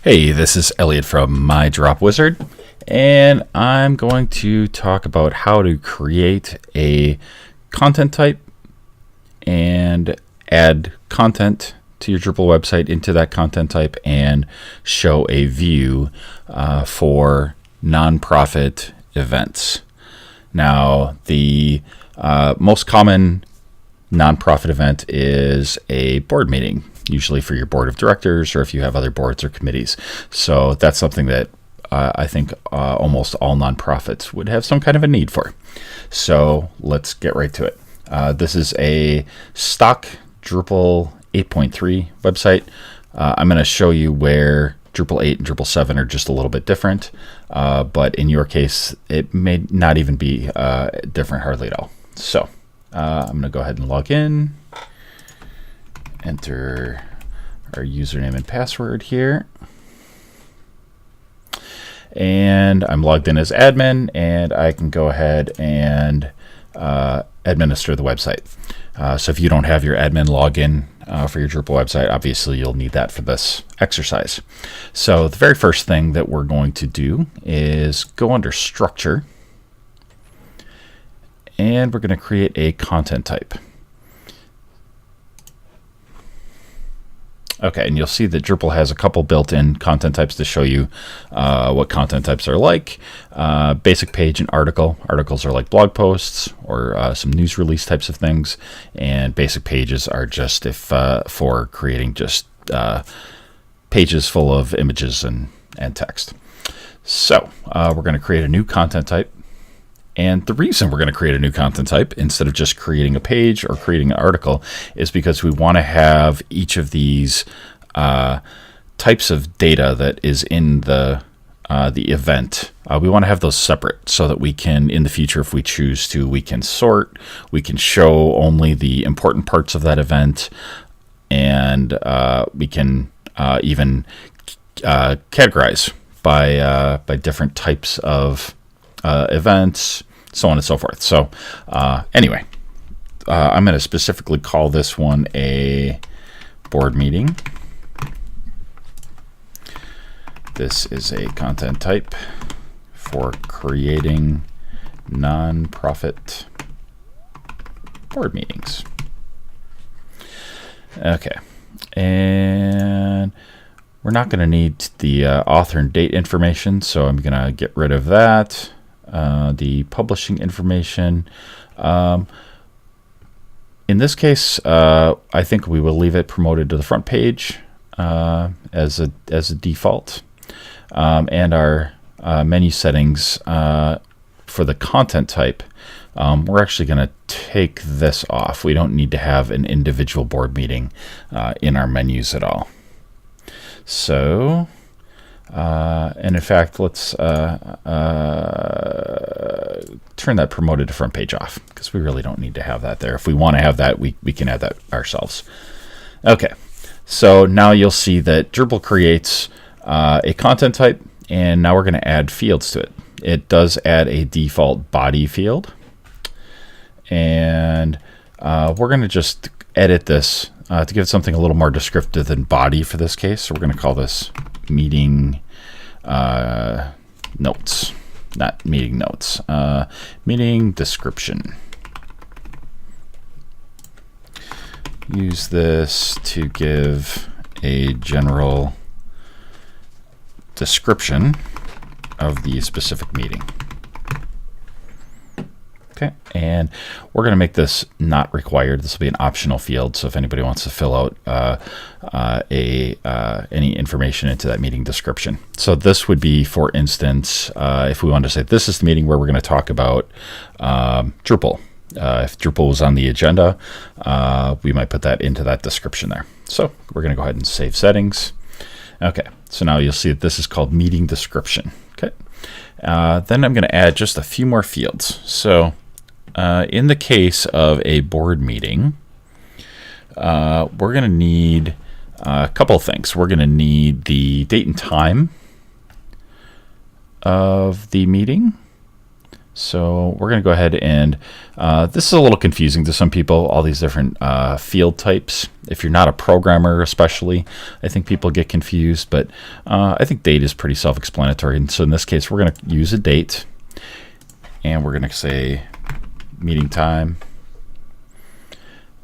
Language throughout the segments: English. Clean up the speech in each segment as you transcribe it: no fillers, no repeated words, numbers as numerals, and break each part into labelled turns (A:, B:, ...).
A: Hey, this is Elliot from My Drop Wizard, and I'm going to talk about how to create a content type and add content to your Drupal website into that content type and show a view for nonprofit events. Now, the most common nonprofit event is a board meeting, usually for your board of directors or if you have other boards or committees. So that's something that I think almost all nonprofits would have some kind of a need for. So let's get right to it. This is a stock Drupal 8.3 website. I'm going to show you where Drupal 8 and Drupal 7 are just a little bit different, but in your case, it may not even be different hardly at all. So I'm going to go ahead and log in, enter our username and password here. And I'm logged in as admin, and I can go ahead and administer the website. So if you don't have your admin login for your Drupal website, obviously you'll need that for this exercise. So the very first thing that we're going to do is go under structure, and we're going to create a content type. Okay, and you'll see that Drupal has a couple built-in content types to show you what content types are like. Basic page and article. Articles are like blog posts or some news release types of things. And basic pages are just for creating just pages full of images and text. So we're going to create a new content type. And the reason we're going to create a new content type instead of just creating a page or creating an article is because we want to have each of these types of data that is in the event. We want to have those separate so that we can, in the future, if we choose to, we can sort, we can show only the important parts of that event, and we can even categorize by different types of events, so on and so forth. So anyway, I'm going to specifically call this one a board meeting. This is a content type for creating nonprofit board meetings. Okay, and we're not going to need the author and date information, so I'm going to get rid of that. The publishing information. In this case, I think we will leave it promoted to the front page as a default. And our menu settings for the content type, we're actually going to take this off. We don't need to have an individual board meeting in our menus at all. So, and in fact, let's turn that promoted to front page off because we really don't need to have that there. If we want to have that, we can add that ourselves. Okay, so now you'll see that Drupal creates a content type, and now we're going to add fields to it. It does add a default body field, and we're going to just edit this to give it something a little more descriptive than body for this case. So we're going to call this meeting notes, not meeting notes, meeting description. Use this to give a general description of the specific meeting. Okay, and we're going to make this not required. This will be an optional field, so if anybody wants to fill out any information into that meeting description. So this would be, for instance, if we wanted to say this is the meeting where we're going to talk about Drupal. If Drupal was on the agenda, we might put that into that description there. So we're going to go ahead and save settings. Okay, so now you'll see that this is called meeting description. Okay, then I'm going to add just a few more fields. So in the case of a board meeting, we're going to need a couple of things. We're going to need the date and time of the meeting. So we're going to go ahead and this is a little confusing to some people, all these different field types. If you're not a programmer especially, I think people get confused, but I think date is pretty self-explanatory. And so in this case, we're going to use a date, and we're going to say meeting time,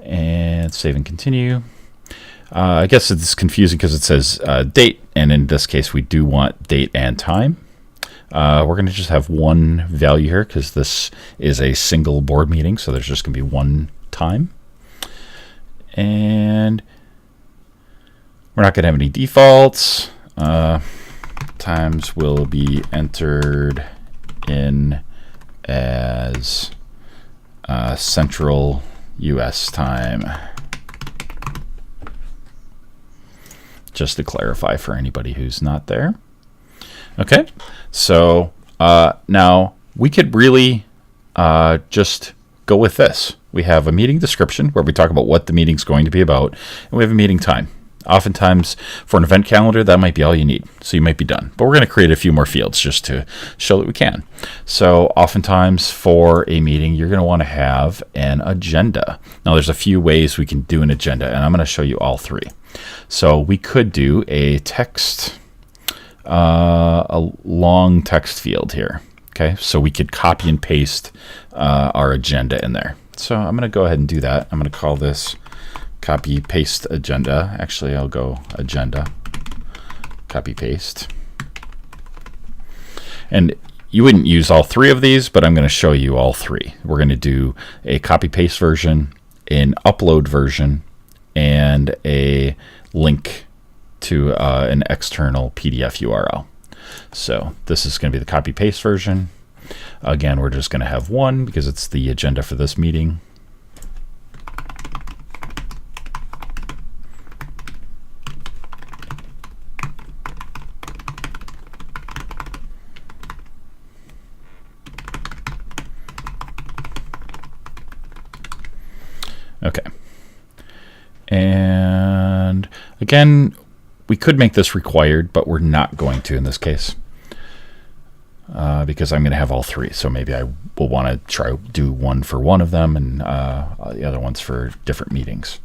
A: and save and continue. I guess it's confusing because it says date, and in this case, we do want date and time. We're going to just have one value here because this is a single board meeting, so there's just going to be one time. And we're not going to have any defaults. Times will be entered in as Central US time. Just to clarify for anybody who's not there. Okay, so now we could really just go with this. We have a meeting description where we talk about what the meeting's going to be about, and we have a meeting time. Oftentimes, for an event calendar, that might be all you need, so you might be done. But we're going to create a few more fields just to show that we can. So oftentimes for a meeting, you're going to want to have an agenda. Now, there's a few ways we can do an agenda, and I'm going to show you all three. So we could do a text, a long text field here. Okay, so we could copy and paste our agenda in there. So I'm going to go ahead and do that. I'm going to call this copy paste agenda. Actually, I'll go agenda, copy paste. And you wouldn't use all three of these, but I'm going to show you all three. We're going to do a copy paste version, an upload version, and a link to an external PDF URL. So this is going to be the copy paste version. Again, we're just going to have one because it's the agenda for this meeting. Okay. And again, we could make this required, but we're not going to in this case because I'm going to have all three. So maybe I will want to try do one for one of them and the other ones for different meetings.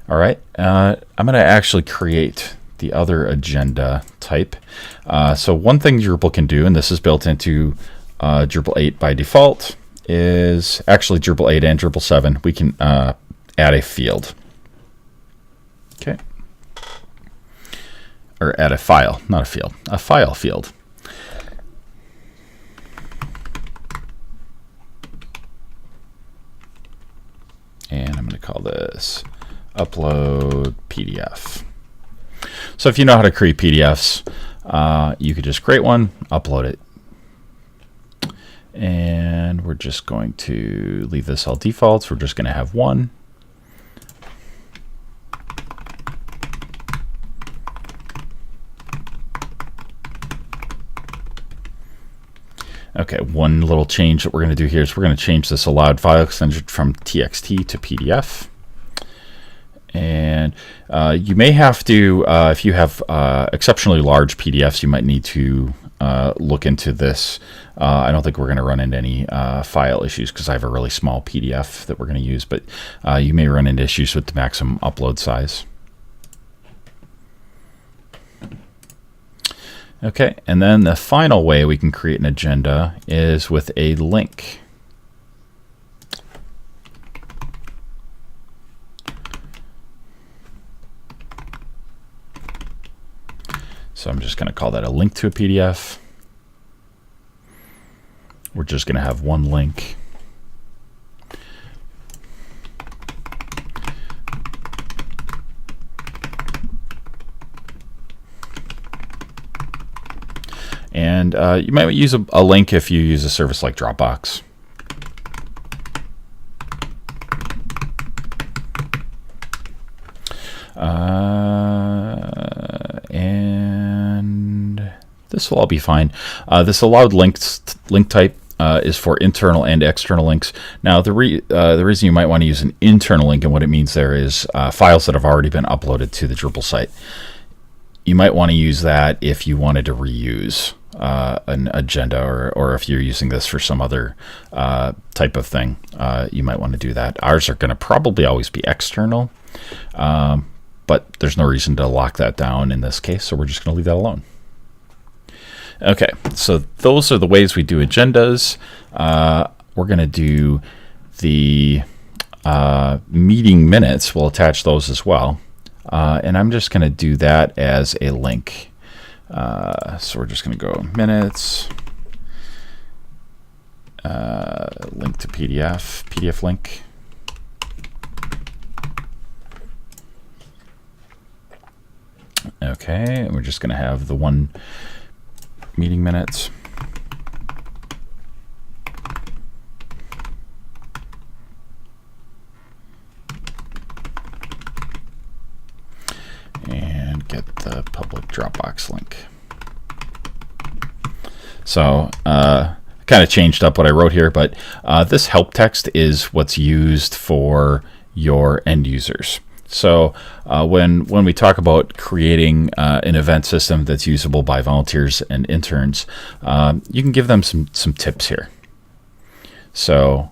A: All right. I'm going to actually create the other agenda type. So one thing Drupal can do, and this is built into Drupal 8 by default, is actually Drupal 8 and Drupal 7. We can add a field. Okay. Or add a file, not a field, a file field. And I'm going to call this upload PDF. So if you know how to create PDFs, you could just create one, upload it. And we're just going to leave this all defaults. We're just going to have one. Okay, one little change that we're going to do here is we're going to change this allowed file extension from TXT to PDF. And you may have to, if you have exceptionally large PDFs, you might need to look into this. I don't think we're going to run into any file issues because I have a really small PDF that we're going to use, but you may run into issues with the maximum upload size. Okay, and then the final way we can create an agenda is with a link. So I'm just going to call that a link to a PDF. We're just going to have one link. And you might use a link if you use a service like Dropbox. And this will all be fine. This allowed link type is for internal and external links. Now, the reason you might want to use an internal link, and what it means there is files that have already been uploaded to the Drupal site. You might want to use that if you wanted to reuse an agenda, or if you're using this for some other type of thing, you might want to do that. Ours are going to probably always be external, but there's no reason to lock that down in this case, so we're just going to leave that alone. Okay, so those are the ways we do agendas. We're going to do the meeting minutes. We'll attach those as well. And I'm just going to do that as a link. So we're just going to go minutes, link to PDF link. Okay, and we're just going to have the one meeting minutes. And get the public Dropbox link. So kind of changed up what I wrote here, but this help text is what's used for your end users. So when we talk about creating an event system that's usable by volunteers and interns, you can give them some tips here. So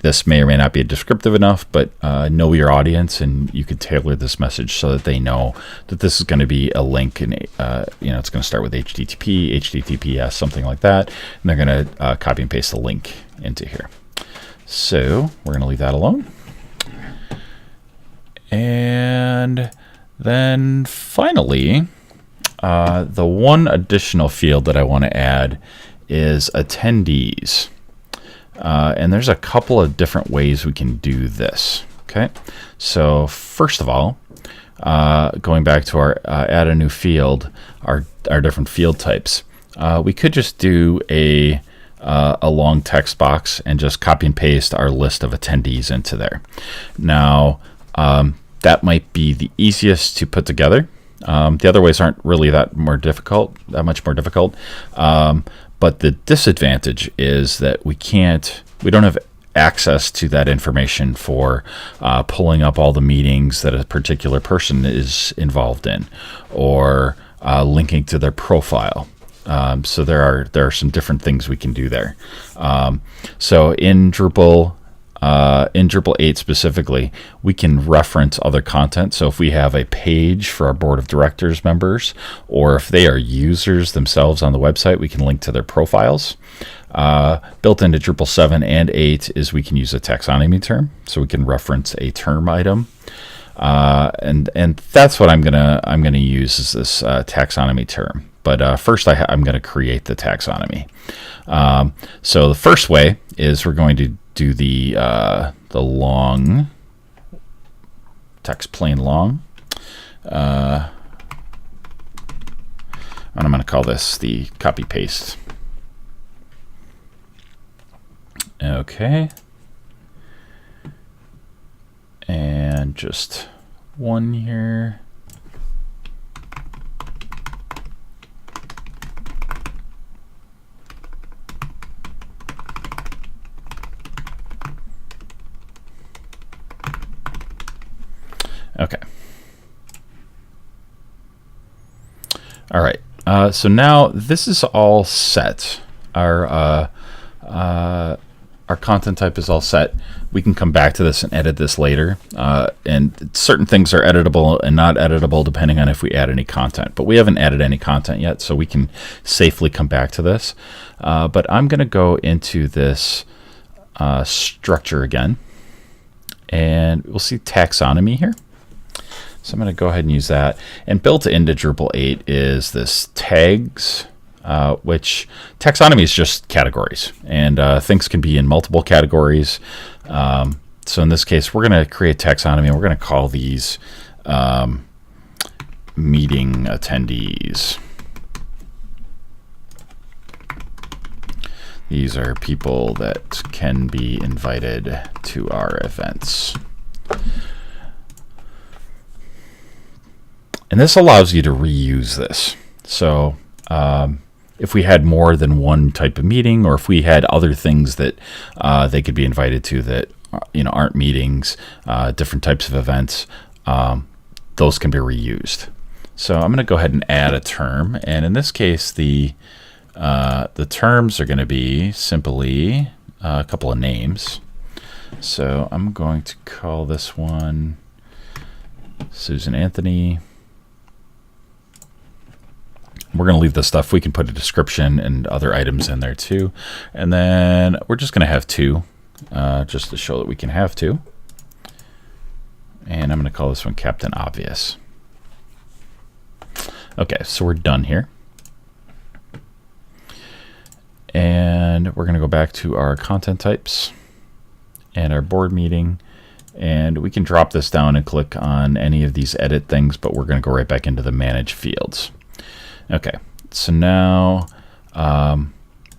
A: this may or may not be descriptive enough, but know your audience, and you could tailor this message so that they know that this is going to be a link, and it's going to start with HTTP, HTTPS, something like that, and they're going to copy and paste the link into here. So we're going to leave that alone. And then finally, the one additional field that I want to add is attendees. And there's a couple of different ways we can do this. Okay, so first of all, going back to our add a new field, our different field types, we could just do a long text box and just copy and paste our list of attendees into there. Now, that might be the easiest to put together. The other ways aren't really that much more difficult. But the disadvantage is that we don't have access to that information for pulling up all the meetings that a particular person is involved in, or linking to their profile. So there are some different things we can do there. So in Drupal 8 specifically, we can reference other content. So if we have a page for our board of directors members, or if they are users themselves on the website, we can link to their profiles. Built into Drupal 7 and 8 is we can use a taxonomy term, so we can reference a term item. And that's what I'm gonna use, is this taxonomy term. But first, I'm going to create the taxonomy. So the first way is we're going to do the long text, plain long, and I'm going to call this the copy paste. Okay, and just one here. Okay. All right. So now this is all set. Our content type is all set. We can come back to this and edit this later. And certain things are editable and not editable depending on if we add any content. But we haven't added any content yet, so we can safely come back to this. But I'm going to go into this structure again, and we'll see taxonomy here. So I'm going to go ahead and use that. And built into Drupal 8 is this tags, which taxonomy is just categories. And things can be in multiple categories. So in this case, we're going to create taxonomy, and we're going to call these meeting attendees. These are people that can be invited to our events. And this allows you to reuse this. So if we had more than one type of meeting, or if we had other things that they could be invited to that aren't meetings, different types of events, those can be reused. So I'm going to go ahead and add a term, and in this case, the terms are going to be simply a couple of names. So I'm going to call this one Susan Anthony. We're going to leave this stuff. We can put a description and other items in there too. And then we're just going to have two, just to show that we can have two. And I'm going to call this one Captain Obvious. Okay, so we're done here. And we're going to go back to our content types and our board meeting. And we can drop this down and click on any of these edit things, but we're going to go right back into the manage fields. Okay, so now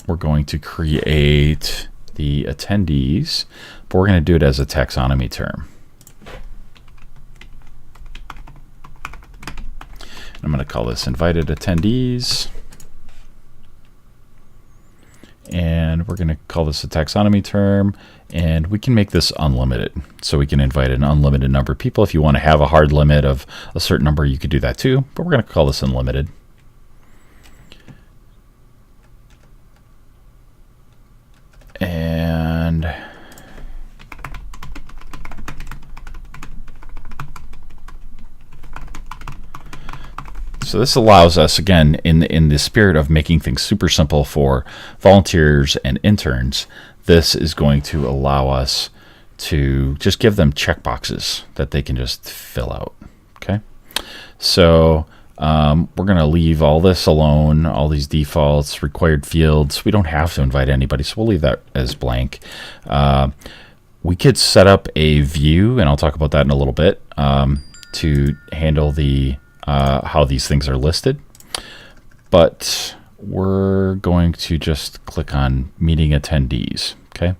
A: we're going to create the attendees, but we're going to do it as a taxonomy term. I'm going to call this invited attendees. And we're going to call this a taxonomy term, and we can make this unlimited. So we can invite an unlimited number of people. If you want to have a hard limit of a certain number, you could do that too, but we're going to call this unlimited. And so this allows us, again, in the spirit of making things super simple for volunteers and interns, this is going to allow us to just give them checkboxes that they can just fill out. Okay, so we're going to leave all this alone, all these defaults, required fields. We don't have to invite anybody, so we'll leave that as blank. We could set up a view, and I'll talk about that in a little bit, to handle the how these things are listed. But we're going to just click on meeting attendees. Okay.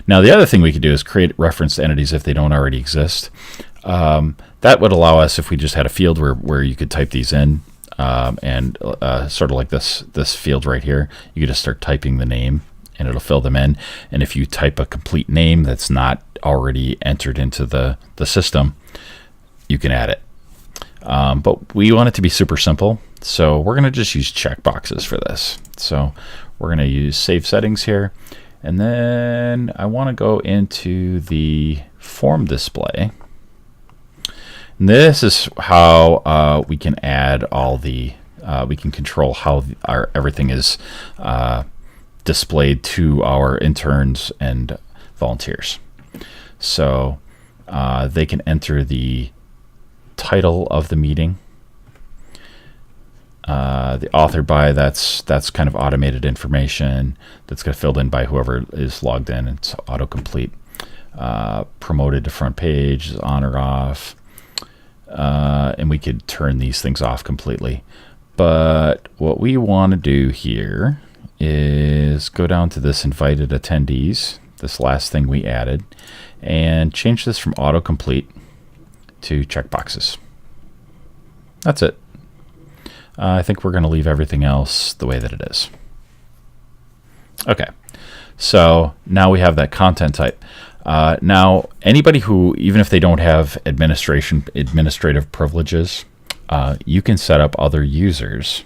A: Now the other thing we could do is create referenced entities if they don't already exist. That would allow us, if we just had a field where you could type these in, and sort of like this field right here, you could just start typing the name and it'll fill them in. And if you type a complete name that's not already entered into the system, you can add it. But we want it to be super simple, so we're going to just use checkboxes for this. So we're going to use save settings here, and then I want to go into the form display. And this is how we can add all the we can control how everything is displayed to our interns and volunteers. So they can enter the title of the meeting, the author by, that's kind of automated information that's got filled in by whoever is logged in. It's autocomplete. Promoted to front page, on or off, and we could turn these things off completely. But what we want to do here is go down to this invited attendees, this last thing we added, and change this from autocomplete to checkboxes. That's it. I think we're going to leave everything else the way that it is. Okay, so now we have that content type. Now, anybody who, even if they don't have administrative privileges, you can set up other users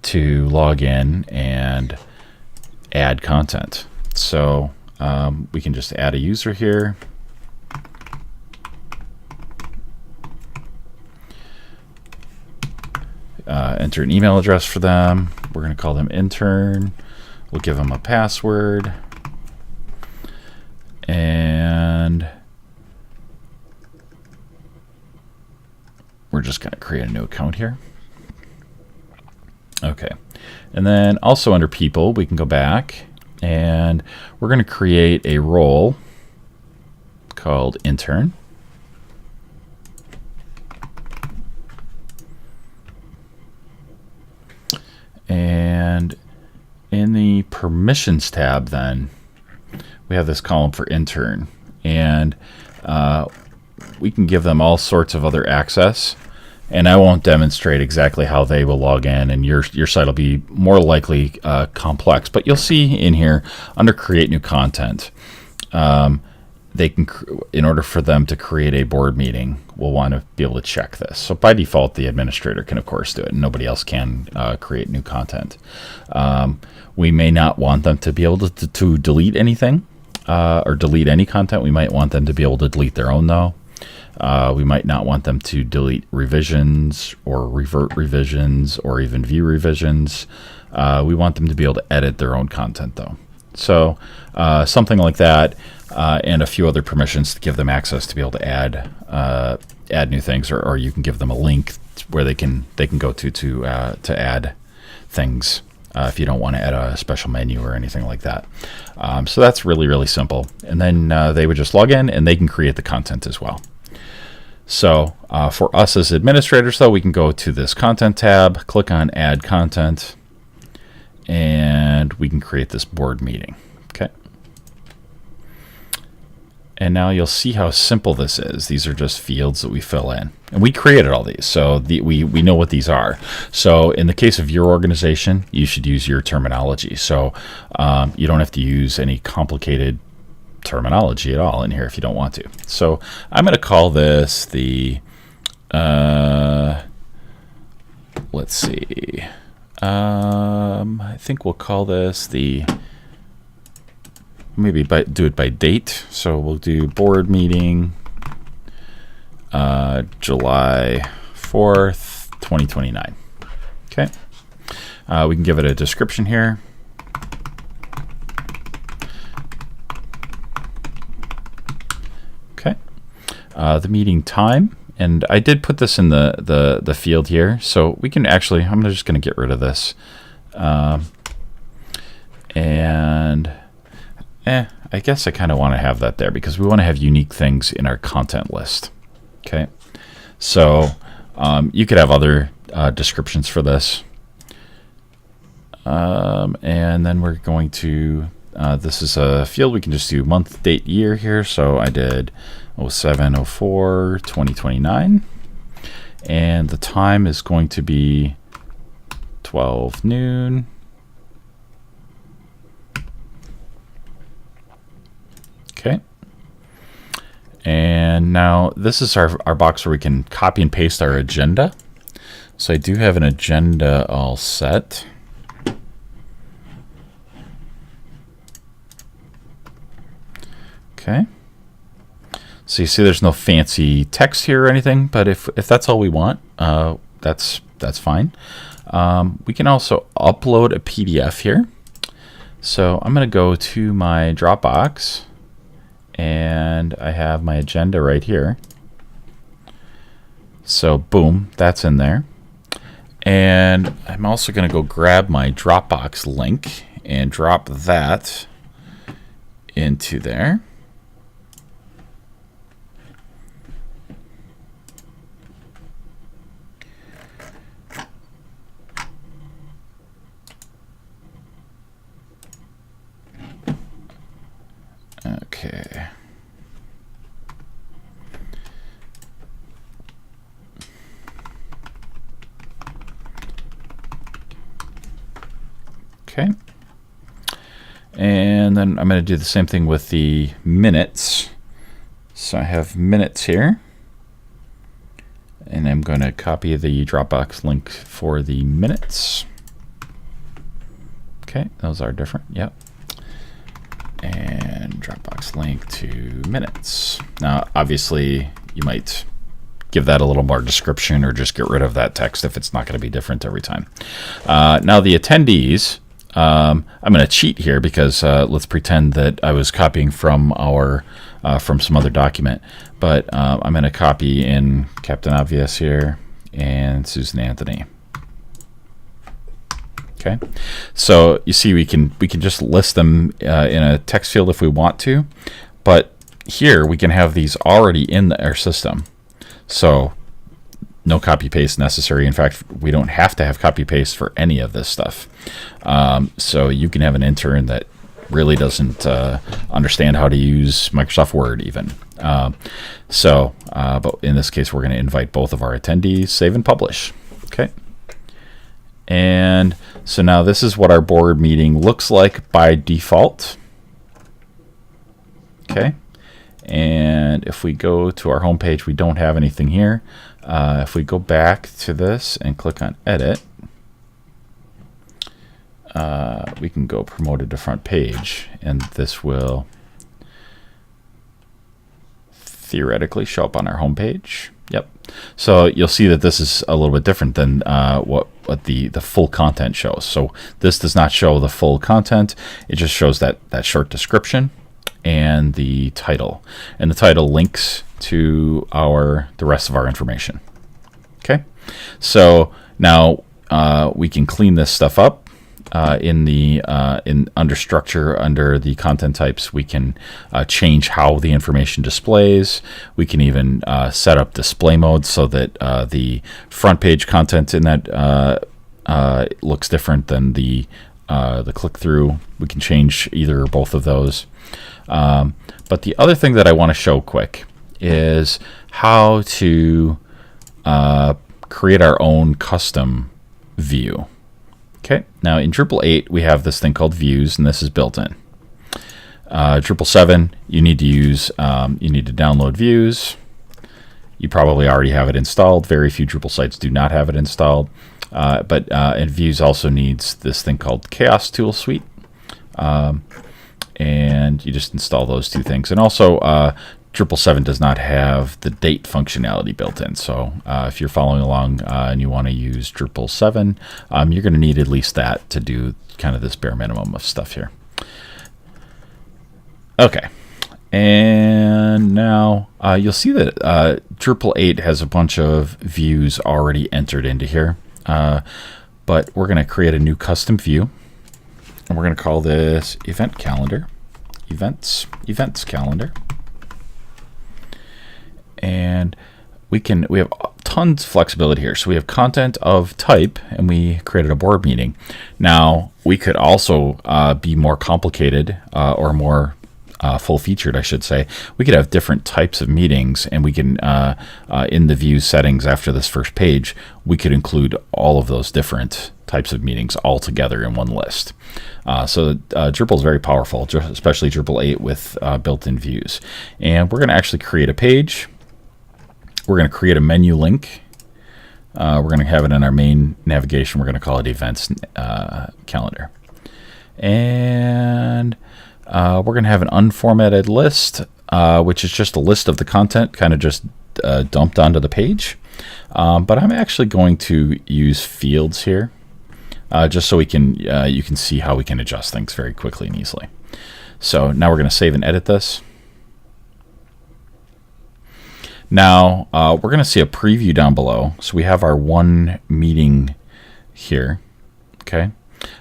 A: to log in and add content. So we can just add a user here. Enter an email address for them. We're going to call them intern. We'll give them a password. And we're just going to create a new account here. Okay. And then also under people, we can go back and we're going to create a role called intern. And in the permissions tab, then we have this column for intern, and we can give them all sorts of other access. And I won't demonstrate exactly how they will log in, and your site will be more likely complex. But you'll see in here under create new content, they can, in order for them to create a board meeting, will want to be able to check this. So by default, the administrator can, of course, do it, and nobody else can create new content. We may not want them to be able to delete anything or delete any content. We might want them to be able to delete their own, though. We might not want them to delete revisions or revert revisions or even view revisions. We want them to be able to edit their own content, though. So something like that, and a few other permissions to give them access to be able to add new things, or you can give them a link where they can go to add things if you don't want to add a special menu or anything like that. So that's really simple. And then they would just log in and they can create the content as well. So for us as administrators, though, we can go to this content tab, click on add content, and we can create this board meeting. Okay. And now you'll see how simple this is. These are just fields that we fill in. And we created all these, so we know what these are. So in the case of your organization, you should use your terminology. So you don't have to use any complicated terminology at all in here if you don't want to. So I'm going to call this the, let's see, I think we'll call this the, maybe do it by date. So we'll do board meeting, July 4th, 2029. Okay. We can give it a description here. Okay. The meeting time, and I did put this in the field here, so we can actually, I'm just going to get rid of this. And I guess I kind of want to have that there because we want to have unique things in our content list. Okay, so you could have other descriptions for this. And then we're going to, this is a field, we can just do month, date, year here. So I did 07/04/2029. And the time is going to be 12 noon. Okay. And now this is our box where we can copy and paste our agenda. So I do have an agenda all set. Okay. So you see there's no fancy text here or anything, but if that's all we want, that's fine. We can also upload a PDF here. So I'm going to go to my Dropbox, and I have my agenda right here. So boom, that's in there. And I'm also going to go grab my Dropbox link and drop that into there. Okay. Okay. And then I'm going to do the same thing with the minutes. So I have minutes here. And I'm going to copy the Dropbox link for the minutes. Okay, those are different. Yep. And Dropbox link to minutes. Now, obviously, you might give that a little more description or just get rid of that text if it's not going to be different every time. Now, the attendees, I'm going to cheat here because let's pretend that I was copying from from some other document. But I'm going to copy in Captain Obvious here and Susan Anthony. Okay, so you see we can just list them in a text field if we want to, but here we can have these already in our system. So no copy paste necessary. In fact, we don't have to have copy paste for any of this stuff. So you can have an intern that really doesn't understand how to use Microsoft Word even. But in this case, we're going to invite both of our attendees, save and publish. Okay. And so now this is what our board meeting looks like by default. Okay. And if we go to our home page, we don't have anything here. If we go back to this and click on edit, we can go promoted to front page, and this will theoretically show up on our home page. Yep. So you'll see that this is a little bit different than what the full content shows. So this does not show the full content. It just shows that short description and the title. And the title links to the rest of our information. Okay. So now we can clean this stuff up. Under structure, under the content types, we can change how the information displays. We can even set up display mode so that the front page content in that looks different than the click-through. We can change either or both of those. But the other thing that I want to show quick is how to create our own custom view. Okay, now in Drupal 8 we have this thing called views, and this is built in. Drupal 7, you need to download views. You probably already have it installed. Very few Drupal sites do not have it installed. And views also needs this thing called Chaos Tool Suite. And you just install those two things. And also Drupal 7 does not have the date functionality built in. So if you're following along and you want to use Drupal 7, you're going to need at least that to do kind of this bare minimum of stuff here. Okay. And now you'll see that Drupal 8 has a bunch of views already entered into here. But we're going to create a new custom view. And we're going to call this Event Calendar. Events Calendar. And we have tons of flexibility here. So we have content of type, and we created a board meeting. Now we could also be more complicated or more full-featured, I should say. We could have different types of meetings, and we can in the view settings after this first page, we could include all of those different types of meetings all together in one list. So Drupal is very powerful, especially Drupal 8 with built-in views. And we're going to actually create a page. We're going to create a menu link. We're going to have it in our main navigation. We're going to call it Events Calendar. And we're going to have an unformatted list, which is just a list of the content kind of just dumped onto the page. But I'm actually going to use fields here, just so you can see how we can adjust things very quickly and easily. So now we're going to save and edit this. Now we're going to see a preview down below. So we have our one meeting here. Okay.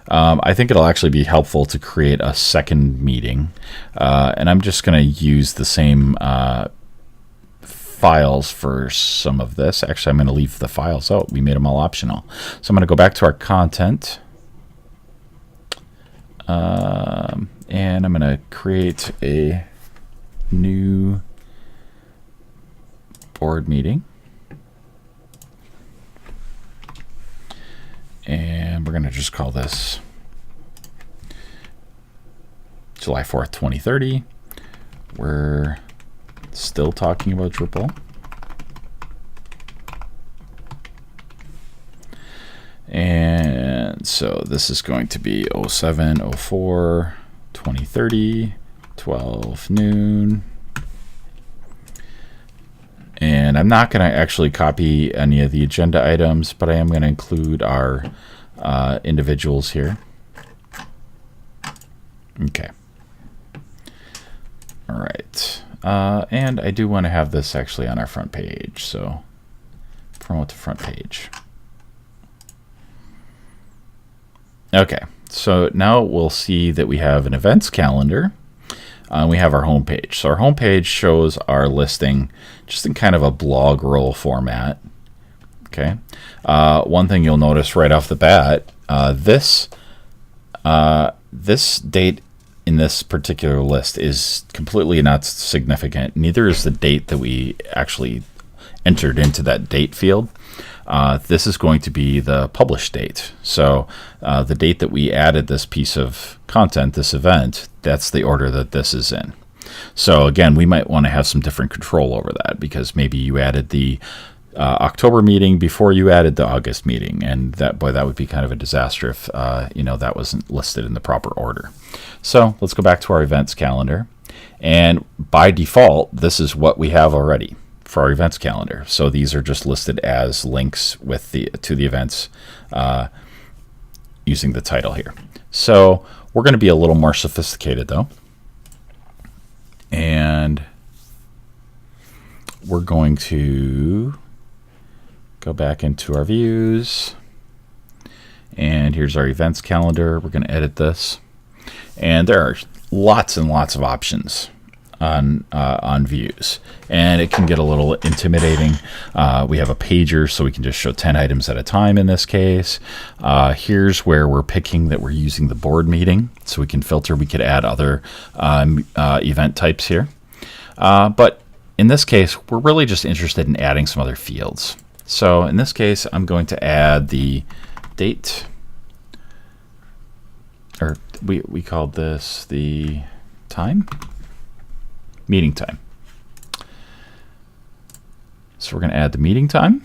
A: I think it'll actually be helpful to create a second meeting. And I'm just going to use the same files for some of this. Actually, I'm going to leave the files out. We made them all optional. So I'm going to go back to our content. And I'm going to create a new board meeting. And we're going to just call this July 4th, 2030. We're still talking about Drupal. And so this is going to be 07/04 2030 12 noon. And I'm not going to actually copy any of the agenda items, but I am going to include our individuals here. Okay. All right. And I do want to have this actually on our front page. So promote to front page. Okay. So now we'll see that we have an events calendar. We have our home page. So our home page shows our listing just in kind of a blog roll format. Okay. One thing you'll notice right off the bat, this date in this particular list is completely not significant. Neither is the date that we actually entered into that date field. This is going to be the published date. So the date that we added this piece of content, this event, that's the order that this is in. So again, we might want to have some different control over that, because maybe you added the October meeting before you added the August meeting, and that would be kind of a disaster if that wasn't listed in the proper order. So let's go back to our events calendar, and by default, this is what we have already for our events calendar. So these are just listed as links to the events using the title here. So we're going to be a little more sophisticated though, and we're going to go back into our views, and here's our events calendar. We're going to edit this, and there are lots and lots of options on views, and it can get a little intimidating. We have a pager, so we can just show 10 items at a time in this case. Here's where we're picking that we're using the board meeting, so we can filter. We could add other event types here, but in this case, we're really just interested in adding some other fields. So in this case, I'm going to add the date, or we called this the time, meeting time. So we're going to add the meeting time,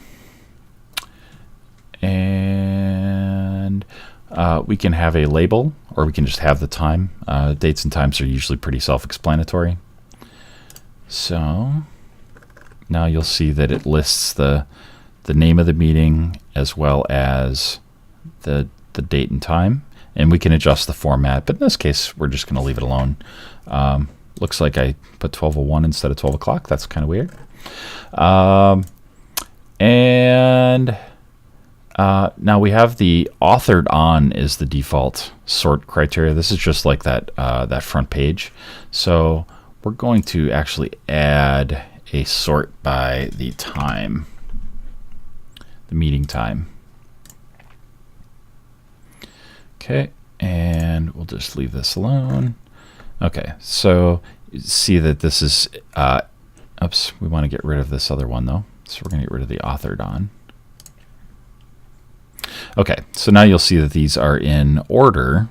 A: and we can have a label, or we can just have the time. Dates and times are usually pretty self-explanatory. So now you'll see that it lists the name of the meeting as well as the date and time, and we can adjust the format, but in this case we're just going to leave it alone. Looks like I put 12:01 instead of 12 o'clock. That's kind of weird. And now we have the authored on is the default sort criteria. This is just like that front page. So we're going to actually add a sort by the time, the meeting time. Okay, and we'll just leave this alone. Okay, so you see that this is, oops, we want to get rid of this other one though. So we're going to get rid of the authored on. Okay, so now you'll see that these are in order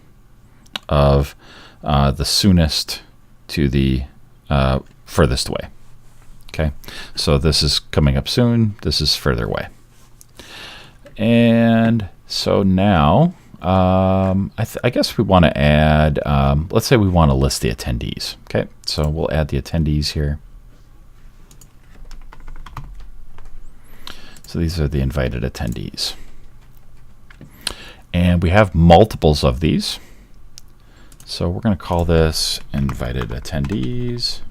A: of the soonest to the furthest away. Okay, so this is coming up soon, this is further away. And so now, I guess we want to add, let's say we want to list the attendees. Okay, so we'll add the attendees here. So these are the invited attendees. And we have multiples of these. So we're going to call this invited attendees.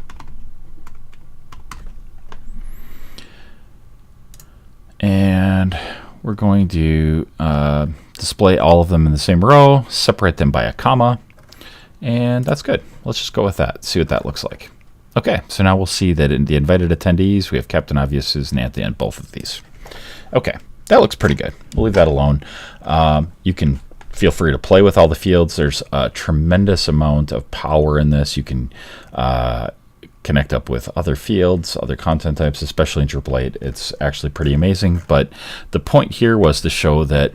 A: And we're going to display all of them in the same row, separate them by a comma, and that's good. Let's just go with that, see what that looks like. Okay, so now we'll see that in the invited attendees, we have Captain Obvious, Susan, Anthony, and both of these. Okay, that looks pretty good. We'll leave that alone. You can feel free to play with all the fields. There's a tremendous amount of power in this. You can connect up with other fields, other content types, especially in Drupal 8. It's actually pretty amazing. But the point here was to show that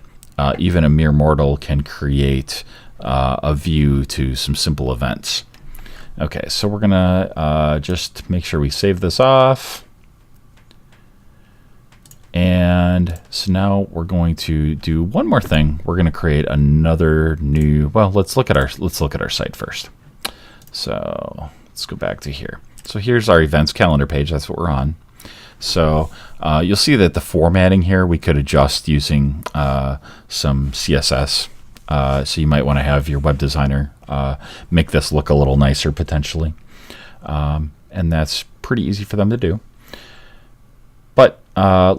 A: even a mere mortal can create a view to some simple events. Okay, so we're gonna just make sure we save this off. And so now we're going to do one more thing. We're going to create another new, well, let's look at our site first. So let's go back to here. So here's our events calendar page. That's what we're on. So you'll see that the formatting here we could adjust using some CSS. So you might want to have your web designer make this look a little nicer potentially. And that's pretty easy for them to do. But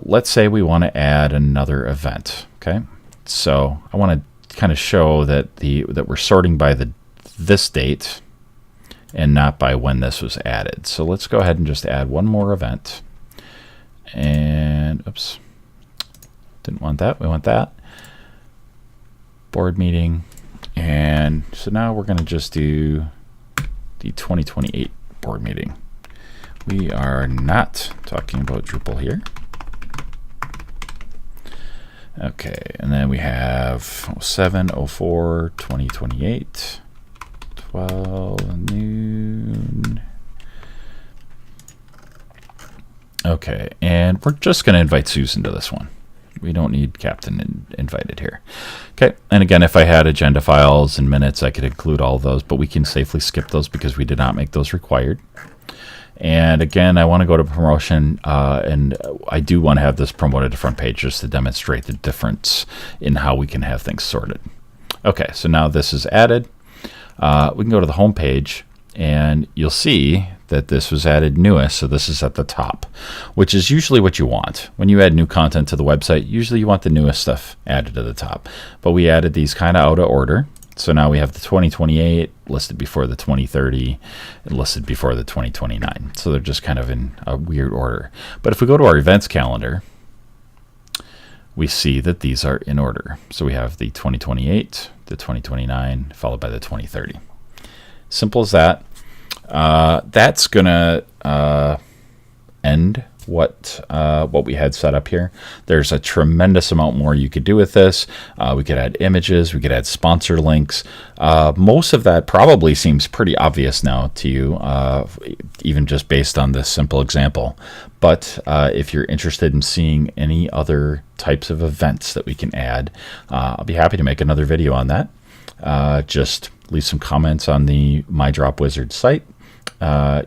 A: let's say we want to add another event. Okay, so I want to kind of show that that we're sorting by this date and not by when this was added. So let's go ahead and just add one more event. And oops, didn't want that. We want that board meeting. And so now we're going to just do the 2028 board meeting. We are not talking about Drupal here. Okay, and then we have 07/04/2028, 12 noon. Okay, and we're just going to invite Susan to this one. We don't need Captain invited here. Okay, and again, if I had agenda files and minutes, I could include all of those, but we can safely skip those because we did not make those required. And again, I want to go to promotion, and I do want to have this promoted to front page just to demonstrate the difference in how we can have things sorted. Okay, so now this is added. We can go to the home page, and you'll see that this was added newest, so this is at the top, which is usually what you want. When you add new content to the website, usually you want the newest stuff added to the top. But we added these kind of out of order. So now we have the 2028 listed before the 2030 and listed before the 2029. So they're just kind of in a weird order. But if we go to our events calendar, we see that these are in order. So we have the 2028, the 2029, followed by the 2030. Simple as that. That's going to end what we had set up here. There's a tremendous amount more you could do with this. We could add images, we could add sponsor links. Most of that probably seems pretty obvious now to you, even just based on this simple example. But if you're interested in seeing any other types of events that we can add, I'll be happy to make another video on that. Just leave some comments on the My Drop Wizard site.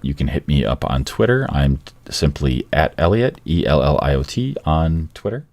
A: You can hit me up on Twitter. I'm simply @Elliot, ELLIOT on Twitter.